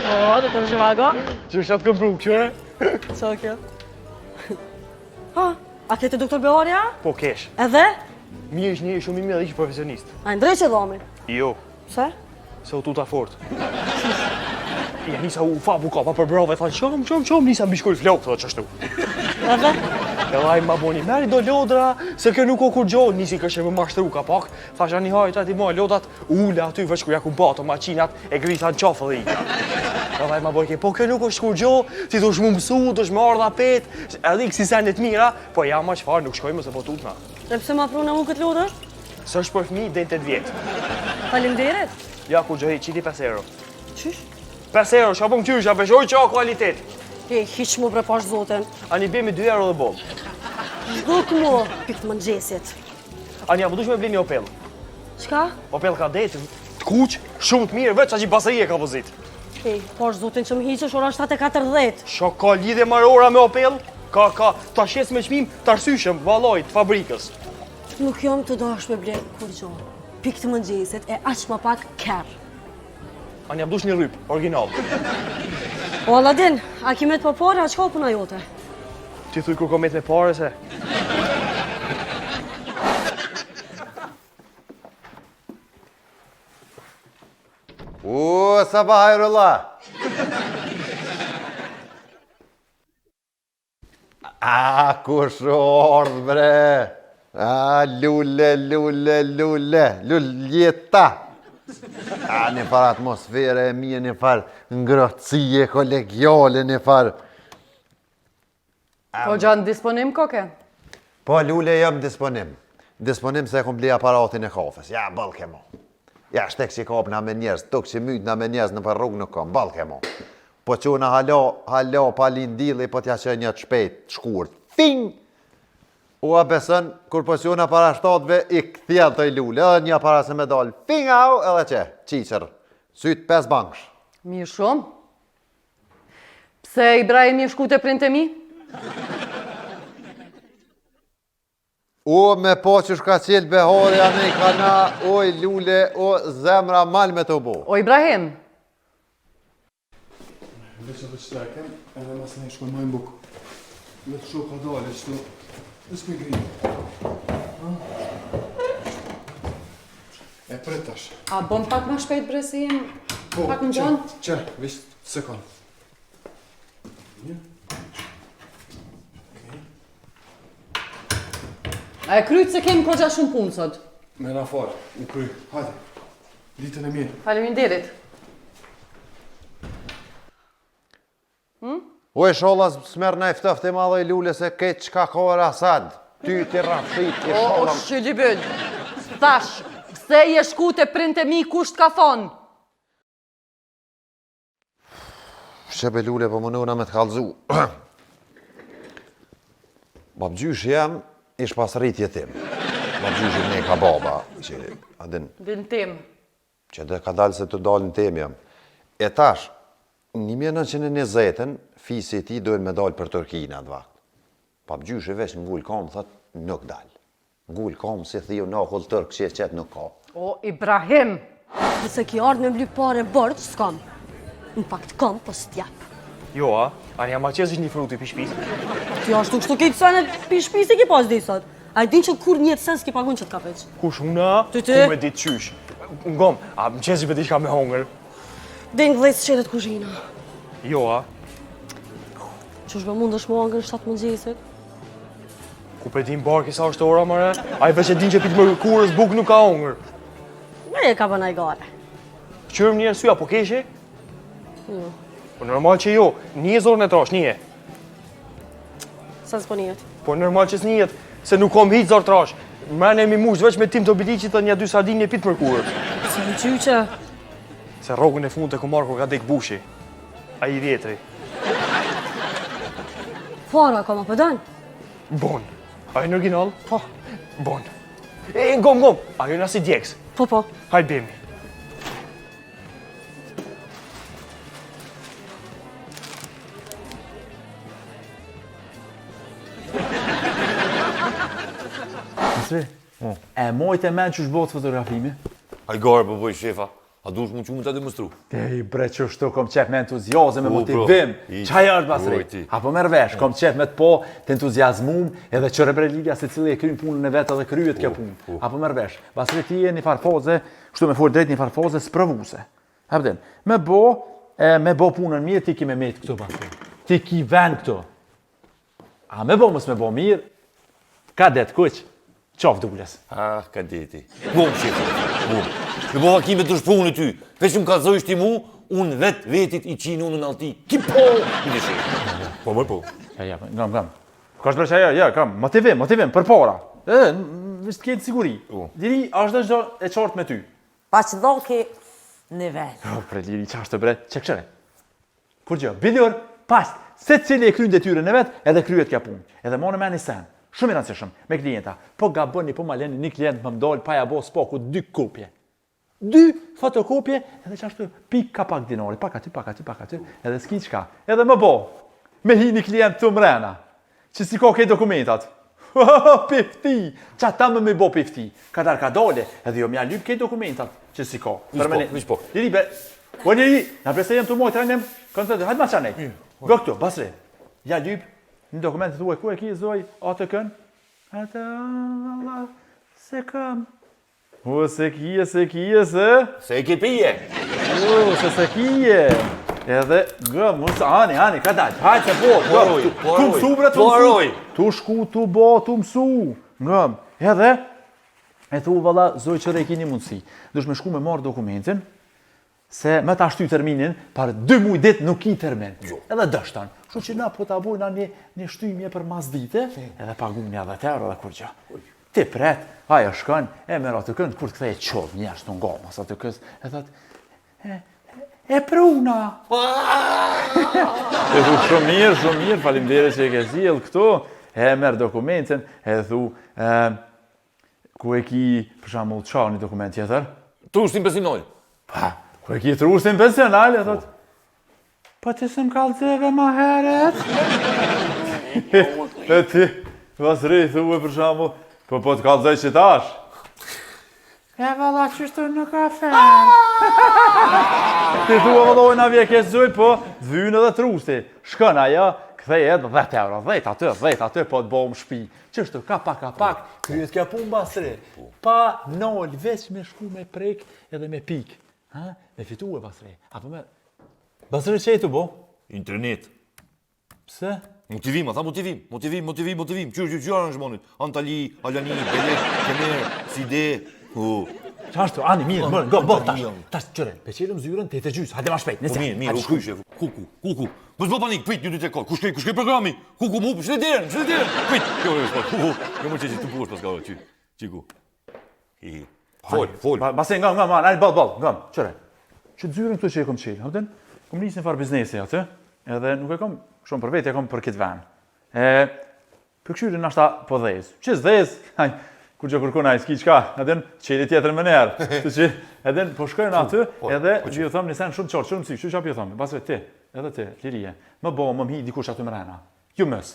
O, doktor Zhivago. Që është atë këmbru, këre? Sa kjo? Ha, a kete doktor Beorja? Po, kesh. Edhe? Mi është një shumë i mirë dhe ishë profesionist. A ndrej që dhomi? Jo, Se? se u tuta fort. Ja, nisa u fa bukapa për brove, thanë qom, nisa mbi shkull flokë, thë qështu. Edhe? Edhe aj ma boni, meri do lodra, se kjo nuk o kur gjohë, nisi kështë e më mashtru ka pak. Thasha një hajt ati moj, lodat ule aty veç kur ja ku bato maçinat e grithan qafë dhe ika. Edhe aj ma bojke, po kjo nuk është kur gjohë, ti do shmu mësu, do shmë ardha pet, edhe i kësi sendet mira, po ja ma qëfar nuk shkojmë se po tutna. E pse ma pruna mu këtë lodër? Së është për fmi dhe 8 vjetë. Faleminderit. Ja ku gjohi, qiti 5 euro. Qysh? 5 euro, shapëm qysha, peshoj qa kualitet. E, hiq mu bre pash zotin. Ani bemi 2 euro dhe bol. Zhduk mu, pikë të mëngjesit. Ani, a përdush me bli një Opel. Qka? Opel ka detë, të kuq, shumë të mirë, veç a që basari e ka vëzit. E, pash zotin që më hiqësh ora 7:40. Shok ka lidhje marora me Opel? Ka, ta shes me qmim, të arsyshëm, valoj, të fabrikës. Nuk jam të dash me ble kur gjo. Pikë të mëngjesit e aq më pak kërë. Ani, a përdush një rryp, original. O Aladin, a kimet për pare, a qka puna jote? Ti thuj kur komet me pare se. Sabah hayrullah. Kush ordh bre. Luljeta. Një farë atmosfere e mije, një farë ngrotësie kolegiale, një farë... Po gjanë disponim, koke? Po, lule jam disponim. Disponim se kom bli aparatin e kafes. Ja, balke mo. Ja, shtek që kapna me njerës, tuk që mytna me njerës në për rrugë nuk kom, balke mo. Po quna hala palin dili, po t'ja që një të shpejt, shkurt. Fing! Ua besën, kur po quna para shtatëve, i këthjel të i lule, edhe një para se me dalë. Fing au, edhe që, qiqër. Sytë 5 banksh. Mirë shumë. Pse Ibrahim i shku të printe mi? O me po që shka qilë behorja me i kana, o i lule, o zemra mal me të bo. O Ibrahim? Veç e veç teken, edhe mas ne shkoj mojnë bukë. Me të shok ka dole, qëto, nësë me grinë. E pretash. A bon pak ma shpejt bresin? Pak në gjonë? Që, veç sekund. Një. A e kryt se kemë kogja shumë punë sot? Me na falë, u kry. Hajde, ditën e mirë. Faleminderit. O e sholla s'merë na iftoft e madhe i lule se ketë qka kohër Asad. Ty ti rafshit, ti O, sholla... shqyllibën. Thash, pse i e shku të printe mi kusht ka thonë? Shqebe lule po mënuna me të kalzu. Babgjysh jam, ish pas rritje tim. Babgjysh ne ka baba, që adin... Din tim. Që dhe ka dalë se të dalë në tem jam. E tash, 1920-ën, fisi ti dojnë me dalë për Turkina atë vakt. Babgjysh e vesh në ngull kam, thët, nuk dalë. Ngull kam, si thiju, na hull tërk, që e qëtë nuk ka. O, Ibrahim! Nëse ki ardhë me mbly pare bërë, s'kam. Në fakt kam, po s'tjap. Jo, a? Ani, a ma qesh një fruti pi shpis? Ti ashtu kështu kejtë senet pi shpis e ki pas disat. A i din që kur njëtë sen s'ki pagun që t'ka peq. Kush una? Ty. Ku me ditë qysh? Ngom, a më qesh për diçka me hongër? Deng dhejtë qetet kuzhina. Jo, a? Qësh me mund është më angër 7 mëngjesit? Ku pe din barki sa është ora, mare? A i veç e din që pitë më kurës buk nuk ka hongër. Me e ka bënaj gare. Qërëm një arsye, apo keshe? Jo. Po normal që jo, një zorën e trash, një. Sa s'po njët? Po normal që s'njët, se nuk kom hitë zorë trash. Mërën e mi mush, veç me tim të bilicit të një 2 sardinje pitë për kurës. Se në qyqe. Se rogën e fund të kumarë kur ka dek bushi. A i vjetri. Fara ka ma pëdan? Bon. A i në original? Po. Bon. E, ngom, a jo nasi djeks. Po. Hajt bemi. Nësri, e mojt e men që është botë fotografimi? A i garë për bëj shefa. A dush mu që më të demonstru? Ej, bre, që shtu kom qef me entuziazm, me Po, motivim. bro. Qaj është Basri? Oj, ti. Apo merr vesh, kom qef me të po, të entuziazmum, edhe që bre Lilia se cili e kryin punën e vetë edhe kryet kjo punë. Apo merr vesh. Basri ti je një farfoze, shtu me fol drejt një farfoze sprovuse. Hapden, me bo punën mirë, ti ki me met këtu Basri. Ti ki ven këtu. A me bo mos me bo mirë, ka det kuq, qof dules. Ah, ka deti. Bom, shifë. Në bo vakime të shpunë ty. Veç më kalzojsh ti mu, unë vetit i qinë unë në alti. Ki po! I të shifë. Po, më po. Ja, gam. Ka shbërë që ja, kam, motivim, për para. Vështë t'kejtë siguri. Diri, është dhe çdo e qartë me ty. Pa që dhoki në vetë. Pre, Liri, qashtë të bre, që këshëre? Kur gjë, bidhur, pas, se cili e kryen detyrën e vetë, edhe kryet kja punë. Edhe ma në me një sen, shumë i rëndësishëm, me klienta. Po gaboni, po maleni, një klient më mdojnë, pa ja bo s'paku 2 kopje. 2 fotokopje, edhe qashtu, pik ka pak dinari, pak aty, edhe s'ki qka. Edhe më bo, me hi një klient të mrena, që si ka kej dokumentat. Pifti, qa ta me bo pifti. Ka dale, edhe jo mja lyp kej dokumentat, që si ka. Vish po. Liri, o Liri, na prese jem të mojë, trajnem, koncentrë, hajtë ma qanej. Gë këtu, Basri, ja lyp, një dokumentet thuaj, ku e ki, zoj, atë kën? Atë, Allah, se kam. O, se kije. Se e ke pije. O, se kije. Edhe, gë, mësë, ani, ka dalë, hajtë se po, tu mësu, bre, tu mësu. Tu shku, tu bo, tu mësu. Gëm, edhe, e thu, valla, zoj qëre e ki një mundësi. Dush me shku me marrë dokumentin, se me ta shty terminin, par 2 muj dit nuk i termin. Edhe dështan. Shu që na po ta bojna një shtymje për mas dite, edhe pagun një edhe tërë edhe kur gjë. Ti pret, ajo shkon, e merr atë kënd, kur të kthej qov njerëz të ngomës atë kës, e thot, e pruna. E thu, shumë mirë, faleminderit që e ke sjell këtu, e merr dokumentin, e thu, ku e ki, për shembull, çfarë një dokument tjetër? Trushtin pensional. Pa, ku e ki trushtin pensional, e thot, po ti s'm kallëzeve ma heret? E ti, Basri, thue për shembull, po të kallëzoj që tash? E valla, qështu në kafe. Ti thua valloj na vje ke zoj, po dhynë edhe trusti. Shkën ajo, kthej edhe 10 euro, 10 aty, po të bom shpi. Qështu, ka pak, kryet kja pun Basri. Pa nol, veç me shku me prek edhe me pik. Me fitu e Basri. Apo me... Basri që e të bo? Internet. Pse? Motivim, a tha motivim. Qërë aranjëmonit. Antali, Alani, Belet, Kemer, Side. Qashtu, ani, mirë, bërë, tash, qëre, peqelëm zyrën, te gjysë, hajde ma shpejt, nëse. Mirë, u shkyshe, kuku. Mësë bo panik, prit, një 2 3 4, kushkej programi, kuku mu, shletirën, prit. Kuku, jo më që të push pas ka, qiku. Fol. Base, ngam, qëre. Që të zyrën këtu që e kom qelë, hapten, kom njësë një farë biznesi atë, edhe nuk e kom shumë për vetë, e kom për këtë ven. Për këshyrin ashta po dhez. Që s'dhez, kur që kërkona i s'ki qka, edhe qeli tjetër më njerë. Edhe po shkojnë aty, edhe ju thëmë një sen shumë qartë, shumë mësi, që që apë ju thëmë, basve ti, edhe ti, Lirije, më bo, më mhi dikush aty më rena. Ju mës!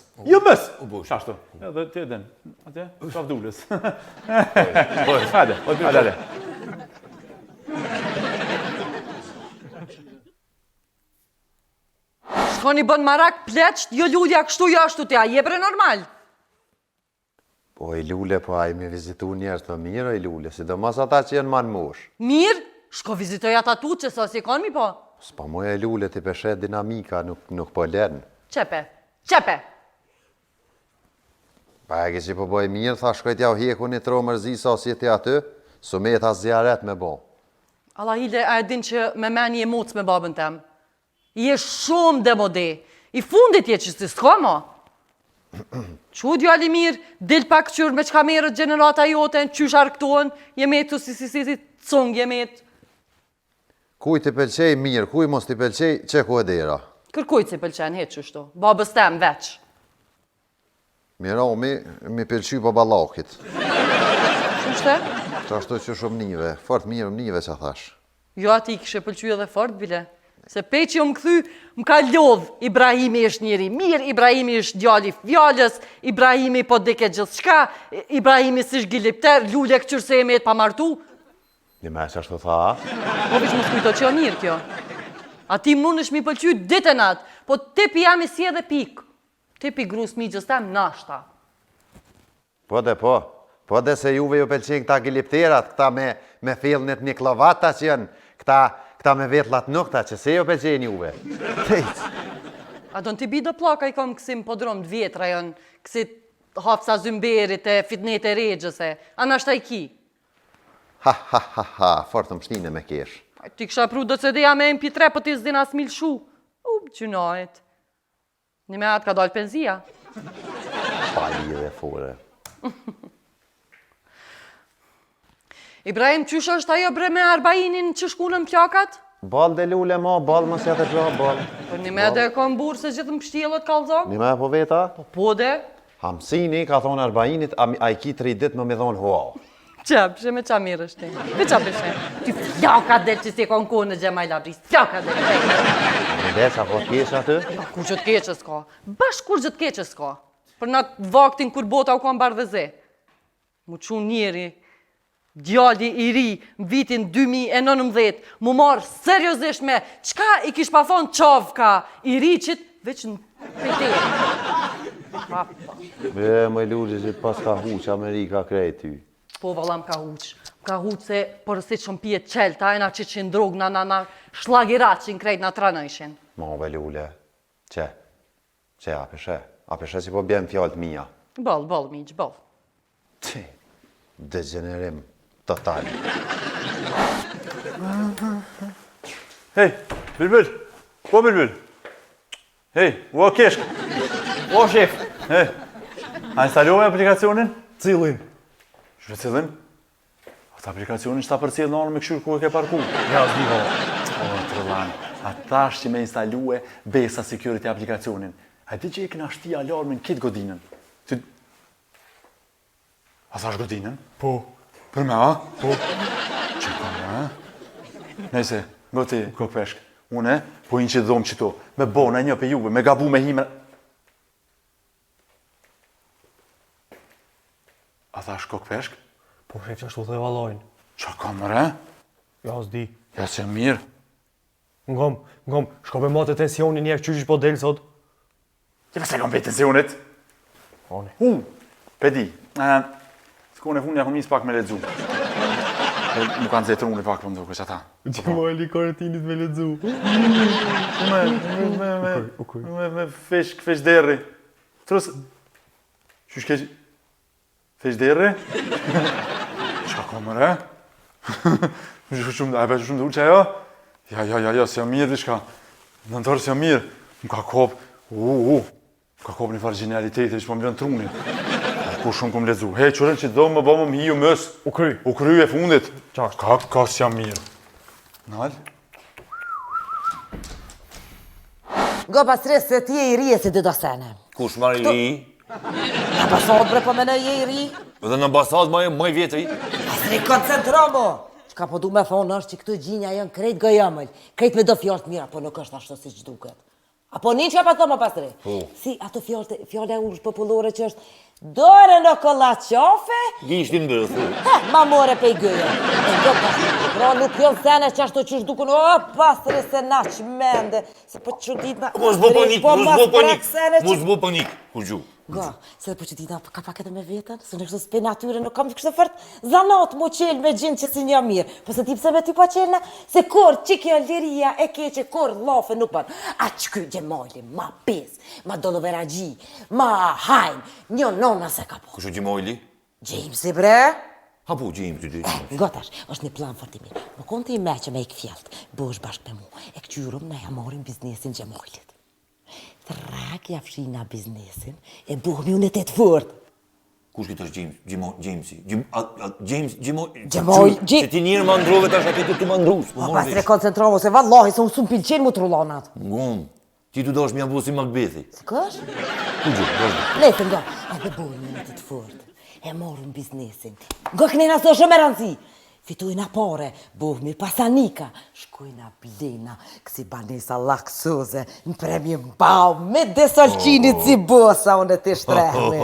Shashtu. Edhe ti edhe, atje, shaf dullës. Hajde. Shkoni bën marak pleqt, jo lulja kështu jashtu t'ja, jebre normal. Po i lule, po a i me vizitu njerës të mirë, i lule, sidomos ata që jenë manë mosh. Mirë, shko vizitoj ata tu që sa si kanë mi po. S'pa moja i lule t'i peshet dinamika, nuk po lenë. Qepe. Pa e që po boj mirë, tha shkoj t'ja u hjeku një tro mërzi sa si ti aty, su me tha zjaret me bo. Allah hile, a e din që me meni e muc me babën tem. I e shumë demode. I fundit je që si s'ka mo. Qu djali mirë, dil pak qyrë me qka merët generata joten, qysh arktohen, jemetu si cong jemet. Kuj t'i pëlqej mirë, kuj mos t'i pëlqej, që ku e dera? Kërkujt si pëlqen, hetë qështu. Babës tem veç. Mira, mi pëlqy po balakit. Qështë? Qashtu që shumë nive, fort mirë nive që thash. Jo ati i kështë pëlqy edhe fort, bile. Se pe që më këthy, më ka lodh, Ibrahimi është njeri mirë, Ibrahimi është djali fjallës, Ibrahimi po dike gjithë shka, Ibrahimi si shgilipter, lule këqyrë se e me të pamartu. Një me që ashtu tha, Po vish më skujto që o mirë kjo. A ti mund është mi pëlqy ditën atë, po tepi jam i si edhe pik. Tepi grus mi gjëstem nashta. po dhe se juve ju pëlqen këta gilipterat, këta me fillnit një klovata që janë, këta me vetlat nukta që se ju pëlqen juve. Tejc. A do në t'i bido plaka i kom kësim podrom të vjetra janë, kësit hafsa zymberit e fitnet e regjëse. A nashta i ki? Ha, fort të mshtine me kesh. Ti kësha pru do të sedeja me MP3 për t'i zdina s'mil shu. Gjynajt. Një me atë ka dalë penzia. Pali dhe fore. Ibrahim, qysh është ajo bre me arbainin që shkunën plakat? Bal dhe lule ma, bal më sjetë gjo, bal. Për një me dhe kom burë se gjithë më pështjelët kalzo? Një me po veta? Po de? Hamsini ka thonë arbainit, a i ki 3 dit më me thonë hoa. Qepshe me qa mirë është ti. Pe qa peshe? Ty flaka dhe që si kon kone Gjemaj Labris. Flaka dhe që. Në desa po t'kesh aty? Kur që t'keqës ka. Bashk kur që t'keqës ka. Për në vaktin kur bota u kam bardhëze. Mu qun njeri, djalli i ri, në vitin 2019, mu marë seriosisht me qka i kish pa thonë qavka i ri qit veç në pejtere. Më luqë që pas ka huq Amerika krejt ty. Po valla m'ka huq. M'ka huq se përësit që m'pije qelta, e na që që ndrog na shlagirat që n'krejt na tranëshin. Ma ve lule. Që apeshe si po bjem fjallët mija. Ball, miq, ball. Që, degenerim total. Hej, Bilbil. Po Bilbil. Hej, ua keshk. O, shef. Hej, a instalove aplikacionin? Cilin? Shre cilin? Atë aplikacionin që ta përcjell në anë me këshyrë ku e ke parku. Ja, s'di ho. O, trëllan, ata është që me instalue Besa Security aplikacionin. A di që e këna shti alarmin kitë godinën? A thash godinën? Po. Për me, a? Po. Që ka me, a? Nejse, goti, kokpeshk. Une, po inë që dhomë qëto, me bona një për juve, me gabu me hime. A thash kokpeshk? Po, shef që ashtu dhe valojnë. Qa ka mëre? Ja, s'di. Ja që mirë. Ngom, shko me matë tensionin njerë qysh po del sot. Që pëse kom për tensionit? Oni. Pedi, s'kone fundi ja kom njës pak me ledzu. Mu kanë zetër unë i pak për më duke që ata. Që ma e likoretinit me ledzu. Me fesh derri. Trus, qysh keq... Fesh derri? Qa ka mëre? A e pe që shumë dhe ullë që ajo? Ja, si jam mirë di shka. Në nëtërë si jam mirë. Më ka kop, ka kop një farë genialiteti që po më vjen truni. Ku shumë kom lezu. Hej, qërën që do më bëmë më hiju mës. U kry e fundit. Ka si jam mirë. Nalë? Go pas stres se ti e i rije si dy dosene. Kush marrë i ri? Ambasad bre po me në je i ri. Dhe në ambasad më i vjetëri? Asri koncentro mo. Qka po du me thonë është që këtë gjinja janë krejt gëjëmëll. Krejt me do fjallët mira, po nuk është ashtu si që duket. Apo një që pa thoma pasri? Si ato fjallë e ullësh popullore që është dore në kolla qafe? Gishtin bërë, Ma more pe i gëjë. E do pasri, pra nuk fjallë sene që ashtu që shduku në pasri se na që mende. Se po që ditë na... Mos bo panik, kur gju. Ga, se po që ditë ka pak edhe me vetën, se në kështë s'pe natyre nuk kam kështë fërt zanat mo qelë me gjinë që si një mirë. Po se ti pse me ty pa qelëna, se kur që kjo liria e keqe, kur lafe nuk banë. A që kjo gjemali, ma pes, ma doloveragji, ma hajn, një nona se ka po. Kushu Gjimojli? Gjimsi bre? Ha po, Gjimsi dy. Gotash, është një plan fort i mirë. Më konë të i me që me i këfjalt, bësh bashkë me mu, e këqyrëm na ja marim biznesin Gjemajlit. Trak jafshina biznesin, e buhmi unë e të fort. Kush këtë është Gjimsi? Gjimojli? Gjimojli? Se ti njërë më ndrove tash atë të më ndrus. Po pas tre koncentromu se vallahi se unë s'u pëlqen mu trullonat. Ngum, ti tu dosh mja bu si Macbethi. Si kësh? Ku gju, vazhdo. Letën nga, edhe buhmi unë e të fort. E morëm biznesin. Nga kënena së shumë e rëndësi. Fitojna pare, buhmi pasanika, shkojna blena, kësi banesa laksoze, në premje mbau, me desolqinit si bosa unë e të shtrehmi.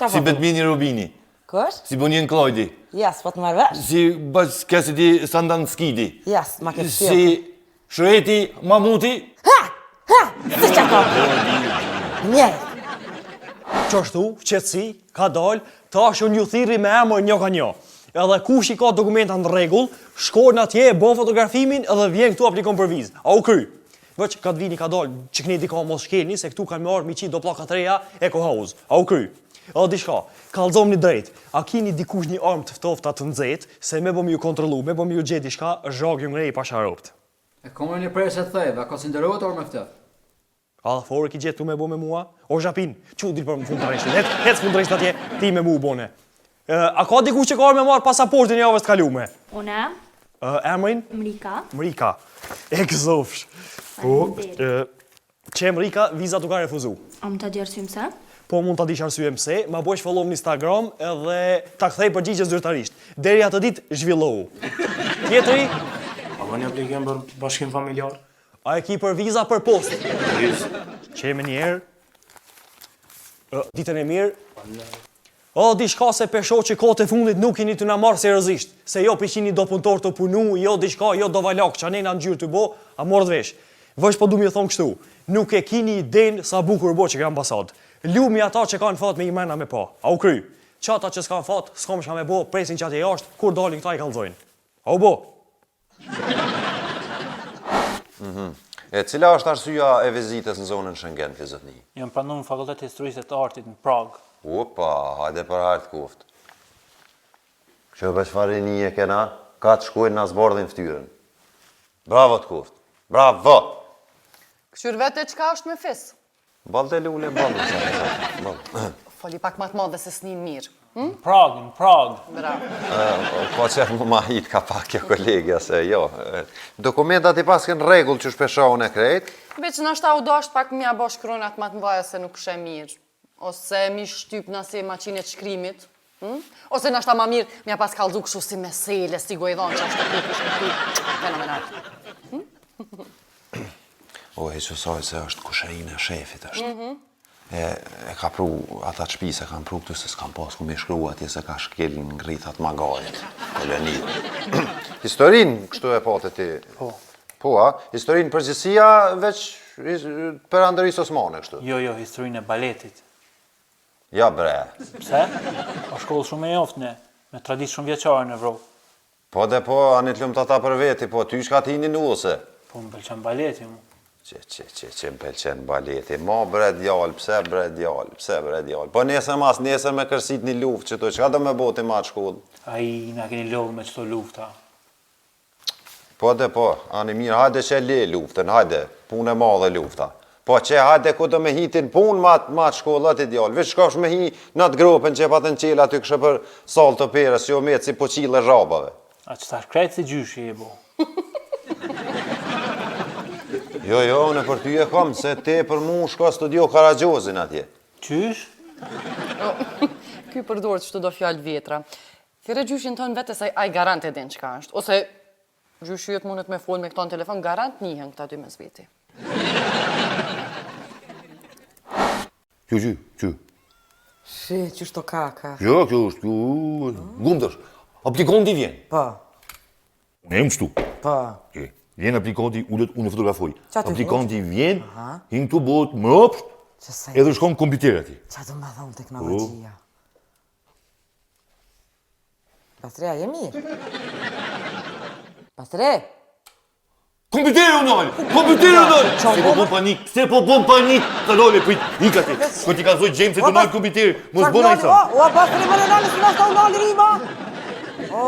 Si Betmini Robini. Kësh? Si Bonien Klojdi. Jes, po të marrë vesh? Si bas kësi di Sandan Skidi. Jes, ma këtë Si Shreti Mamuti. Se që ka? Njej. Qështu, qëtësi, ka dalë, tash unë ju thiri me emër një ka një. Edhe kush i ka dokumenta në rregull, shkon atje, bën fotografimin edhe vjen këtu aplikon për vizë. A u kry? Veç ka të vini ka dalë, që këni di ka mos shkelni, se këtu kanë me arë mi qitë do plaka të reja, Eco House. A u kry? Edhe diçka, kalzom një drejt, a kini dikush një armë të ftofta të nxehtë, se me bëm ju kontrollu, me bëm ju gjetë diçka, zhag ju ngrej pa sharopt. E komër një prejë se të thejve, a konsiderohet orë me ftë? A dhe fore ki gjetë tu me bo me mua? O zhapin, që dir për më fund të reshtin, hec fund të reshtin atje, ti me mu bone. A ka dikush që ka arë me marë pasaportin javës të kalume? Une, Emrin? Mrika. Mrika. E këzofsh. Po, që Mrika, viza të ka refuzu. A më të di arsym se? Po mund të di arsye pse, ma bësh follow në Instagram edhe ta kthej përgjigje zyrtarisht. Deri atë ditë zhvillohu. Tjetëri? A bëni aplikim për bashkim familjar? A e ki për viza për post? Që me njerë? Ditën e mirë? O, diçka se pesho që kote fundit nuk keni të na marrë seriozisht. Se jo pëqini do punëtor të punu, jo diçka, jo do valak, që anena në gjyrë të bo, a morë dvesh. Vësh po du mi thonë kështu, nuk e kini den sa bukur bo që ka ambasadë. Lumi ata që kanë fat me imena me pa. A u kry? Qata që s'kan fat, s'kom shka me bo, presin që atje jashtë, kur dalin këta i kalzojnë. A u bo? E cila është arsyeja e vizitës në zonën Schengen, të zotni? Jam pranuar në Fakultet Historisë të Artit në Prag. Opa, hajde për hartë kuft. Që për çfarë një e kena, ka të shkojnë në zbordhin ftyrën. Bravo të kuft. Bravo! Këshyr vete qka është me fis? Balde lule, balde. Foli pak ma të madhe se s'nin mirë. Prag, në Prag. Bravo. Po që ma hit ka pak kjo kolegja se jo. Dokumentat i paske në regull që shpeshon e krejt. Veç në ashta u dasht pak mja bosh kronat ma të mbaja se nuk shë mirë. Ose mi shtyp nëse maqinet shkrimit. Ose në ashta ma mirë, mja pas kalzu këshu si mesele, si gojdon që ashtë të kështu. Fenomenal. O, e që saj se është kushërinë e shefit është. E ka pru, ata të shpise kanë pru këtu se s'kan pas ku me shkru atje se ka shkel në ngritat magarit. Kolonit. Historinë, kështu e pote ti? Po. Po, a? Historinë përgjësia veç për Andëris Osmane, kështu? Jo, historinë e baletit. Ja, bre. Pse? O shkollë shumë e joftëne, me traditë shumë vjeqare në Evropë. Po dhe po, anit lëmë të ata për veti, po ty shka t'ini në ose? Po më pëlqen baleti, mu. Që më pëlqen baleti. Ma bre djallë, pse bre djallë. Po nesër me kërsit një luft që tu, qka do me boti ma të shkollë? A i nga keni logë me qëto lufta. Po dhe po, ani mirë, hajde që le luftën, hajde, punë e madhe lufta. Po që hajde ku do me hitin punë ma të shkollët i djallë. Veç shkosh me hi në atë grupën që pa të në qela ty kështë për salë të perës, jo me si po qile rabave. A që ta shkrejtë si gjyshi e bo. Jo, në për ty e kom, se te për mu shko studio Karagjozin atje. Qysh? Ky përdorë që të do fjallë vjetra. Thire gjyshin tënë vete se aj garant e din qka është. Ose gjyshi jëtë mundet me folë me këto në telefon, garant njëhen këta dy me zveti. Që? Shi, që shto kaka? Jo, kjo është, gumëtësh, aplikonti vjen. Po. Unë e më qëtu. Po. Vjen aplikanti, ullet, unë e fotografoj. Qa të aplikanti vjen, hinë të bot, më opsht, edhe shkon kompjuter ati. Qa të më thonë teknologjia? Pastre, a je mirë? Pastre? Kompjuter unë alë! Se po bom panik, ka dole, ik ati. Kër ti ka zoj James e të nalë kompjuter, mos bona i sa. O, pastre, më në nalë, si në shta u nalë rima! O,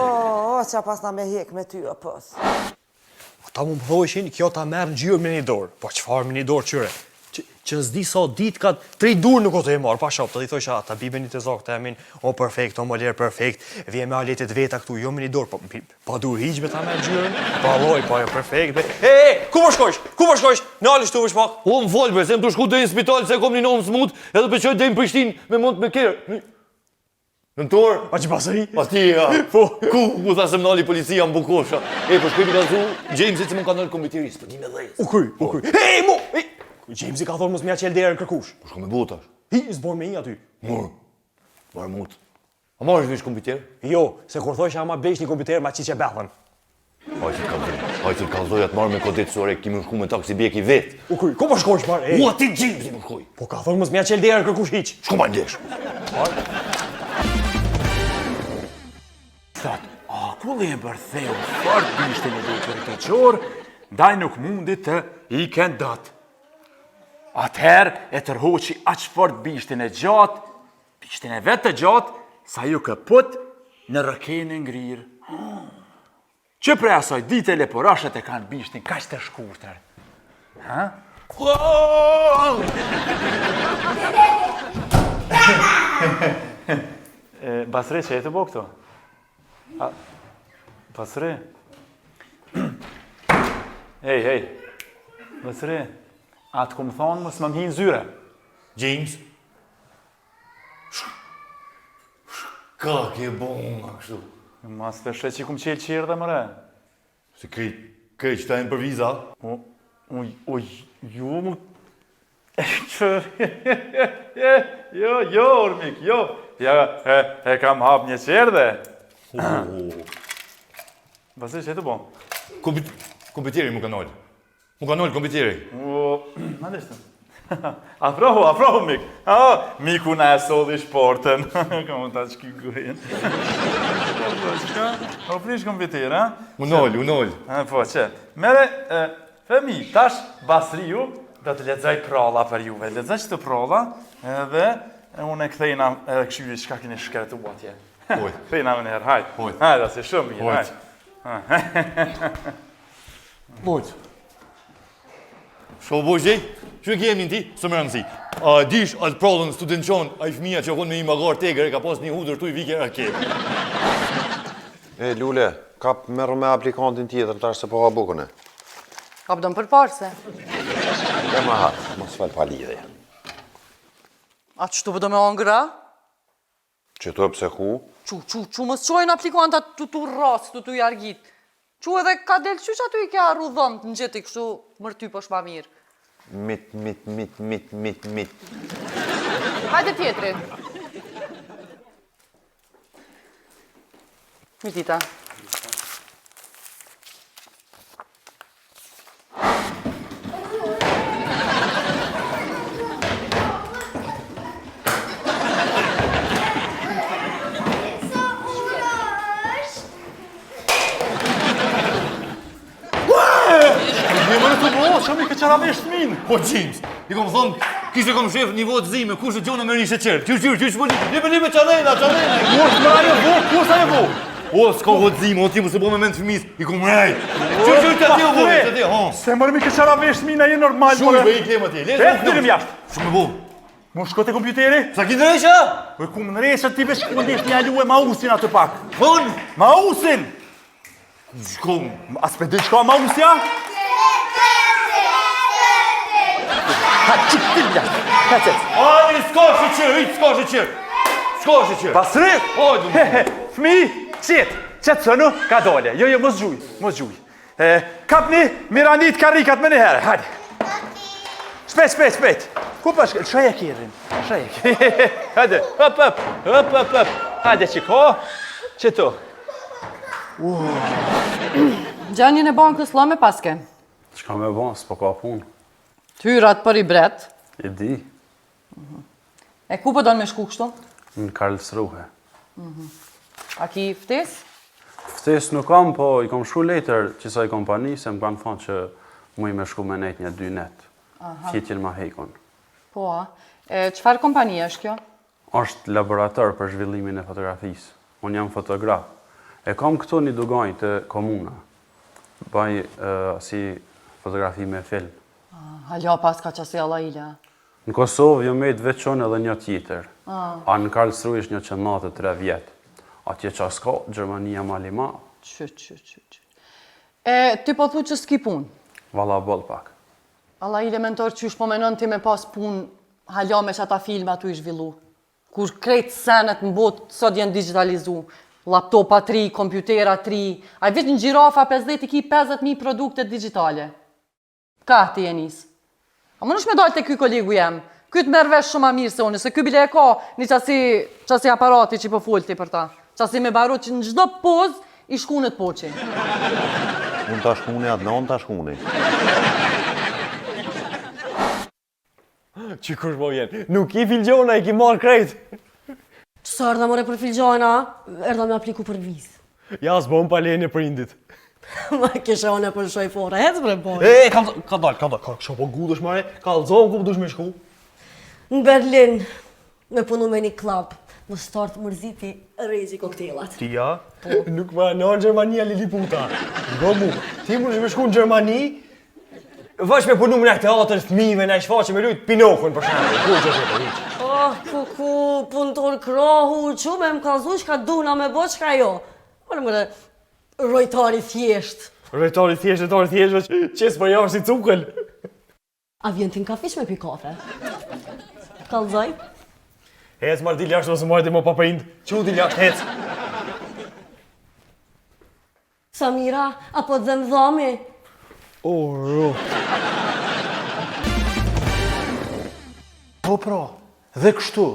qa pas na me hek me ty, o pos. Ta mu më thojshin, kjo ta merë në gjyrë me një dorë. Po qëfar me një dorë qyre? Që s'di sa ditë ka 3 durë nuk o të e marë, pa shop, të di thojsha, ta bibe një të zokë të emin, o perfekt, o më lerë perfekt, vje me aletet veta këtu, jo me një dorë, pa dur hiq me ta merë gjyrën, pa loj, pa jo perfekt, ku më shkojsh, në alish të vësh pak? O, më folë, se më të shku dhe në spital se kom një nomë smut, edhe për qoj dhe në Prishtin me mund me kërë. Nëntor? A që pasëri? A ti, ja. Po, ku? Mu tha se më nali policia më bukosha. Po shkoj mi ka zu, Jamesi që më ka nalë komiteris, për një me dhejtë. U kry. Jamesi ka thonë mos mja qel derën kërkush. Po shko me botash. Hi, zbor me i aty. Marë mut. A marrësh vesh kompjuter? Jo, se kur thosha ama blesh një kompjuter ma qiqe bethën. Hajtë të kalzoj atë marrë me kodit sore, ki më shku me taksi bjeki vetë. U kuj, ku po shkojsh marrë? U ati James i më shkoj. Po ka thonë mos mja qel derë kërkush hiq. Shko ma ndesh. Thot, a kulli e bërtheu fort bishtin e dhejtërit të qorë, ndaj nuk mundi të i këndat. Atëherë e tërhoqi aq fort bishtin e gjatë, bishtin e vetë të gjatë, sa ju këput në rëkene ngrirë. Që pre asoj dite leporashet e kanë bishtin kaq të shkurtër. Ha? Basri, që e të bo këto? Basri? Hej, Basri, atë ku më thonë mos më hinë zyre. James? Ka ke bon nga kështu? Mas të shre që i kumë qelë qirë dhe mëre. Se këj që ta e në për viza? Jo, mu... Jo, Ormik, jo. Ja, e kam hap një qerë dhe. Basri, që e të bo? Kompjuteri mu ka nolë. Mu ka nolë kompjuteri. Ma deshtë. Afrohu, Mik. Miku na e solli shportën. Ka më ta qki gujën. O prish kompjuter, ha? U nolë. Po, që? Mere, femi, tash Basriu do të lexoj pralla për juve. Lexoj që të pralla, edhe unë e kthejna edhe këshyri qka keni shkretu atje. Thejna më njerë, hajt. Hajt, asë shumë mirë, hajt. Bojt. Shko bojt gjej? Që e kemi në ti? Së më rëndësi. A dish atë prallën student qonë, a i fëmija që konë me i magar tegër e ka pas një hudër tu i vike raket. Lule, kap merru me aplikantin tjetër tash se po ha bukën e. Kap dëmë për parse. Ja ma hatë, mos fel pa lidhje. A që të pëdo me angra? Që të pëse ku? Që mësë qojnë aplikantat të rrasë, të jargit. Që edhe ka delë qysh aty i ke arru dhëmë të në gjeti kështu mërty për shma mirë. Mit. Hajde tjetri. Mitita. Që mi ke qara me shtmin? Po, James, i kom thonë, kishte kom shef një votë zime, kush e gjone me një sheqerë. Qysh, libe qalena. Kush ajo vo? O, s'ka votë zime, o ti mu se bo me mend fëmis, i kom rej. Qysh, të ti o vo, të ti, ha. Se mërë mi ke qara me shtmin, a je normal, Shumë be i klema ti, dilim jashtë. Shumë bo. Mu shko te kompjuteri? Sa ki në resha? Po ku më në resha ti vesh ku ndesh një alu e mausin atë pak. Hon? Mausin! Shkom. As pe dhe qka mausja? Ha, qik ti bja, hecet. Ani, s'ka sheqer. Basri? Fmi, qetë sënu, ka dole. Jo, mos gjuj. Kapni, miranit karikat me një herë, hajde. Shpejt. Ku pa shkë, shaje kirin. Hajde, hëp. Hajde, qiko, qëto. Gjanjën e bankës la me paske. Qka me bon, s'po ka punë. Tyrat për i bret. I di, E ku po donë me shku kështu? në Karlsruhe. A ki ftes? Ftes nuk kam, po i kom shku letër qësaj kompani, se më kanë thonë që mu i me shku me nejt një 2 net. Fjetjen ma hejkon. Po, a. Qfar kompani është kjo? Është laborator për zhvillimin e fotografisë. Unë jam fotograf. E kam këtu një dugaj të komuna. Baj si fotografi me film. Halja pas ka qasi alla ila. Në Kosovë jo me të veçon edhe një tjetër. A në Karlsruhe është një që natë 3 vjetë. Atje që s'ka, Gjermania Malima. Ti po thu që s'ki pun? Vala bol pak. Alla ila mentor qysh po menon ti me pas pun halja me që ata filma tu i zhvillu. Kur krejt senet në botë sot jenë digitalizu. Laptopa 3, kompjutera 3. A vetë në gjirafa 50 i ki 50.000 produkte digitale. Ka ti e nisë. A më nësh me dalë të ky kolegu jem, Ky të merr vesh shumë ma mirë se unë, se ky bile e ka një qasi aparati që po folti për ta. Qasi me baru që në çdo poz i shkunet poqi. Unë ta shkuni atë, non ta shkuni. Që kush po vjen? Nuk i filgjona, i ki marrë krejt. Ç'sa erdha more për filgjana, erdha me apliku për vizë. Ja, s'bon pa lejnë e prindit. Ma kisha one për shoj fore, hec bre boj. Ka dal, kësha po gudesh mare, ka alzon ku dush me shku. Në Berlin, me punu me një klub, më start mërziti rezi koktelat. Ti ja? Nuk ma në Gjermania Liliputa. Ngo mu, ti më me shku në Gjermani, vash me punu me në teatër fëmijëve, në shfaqe me lujt Pinokën për shembull. Ku punëtor krohu, që me më kalzu që ka duna me bo që ka jo. Mëre, rojtari thjesht. Rojtari thjesht, qes për javë si cukël. A vjen ti në kafish me pi kafe? Kalzoj? Hec, marrë dil jashtë ose marrë më paprind. Që dil jashtë, hec. Samira, apo dhem dhami? Oro. Po pra, dhe kështu,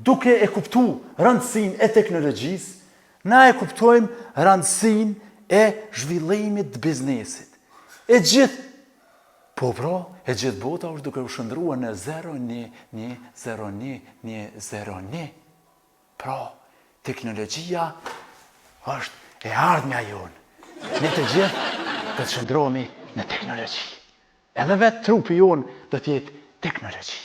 duke e kuptu rëndësin e teknologjisë, na e kuptojmë rëndësin e zhvillimit të biznesit. E gjithë, po pra, e gjithë bota është duke u shëndrua në 0-1-0-1-0-1-0-1. Pra, teknologjia është e ardhmja jonë. Ne të gjithë do të shëndrohemi në teknologji. Edhe vetë trupi jonë do t'jetë teknologji.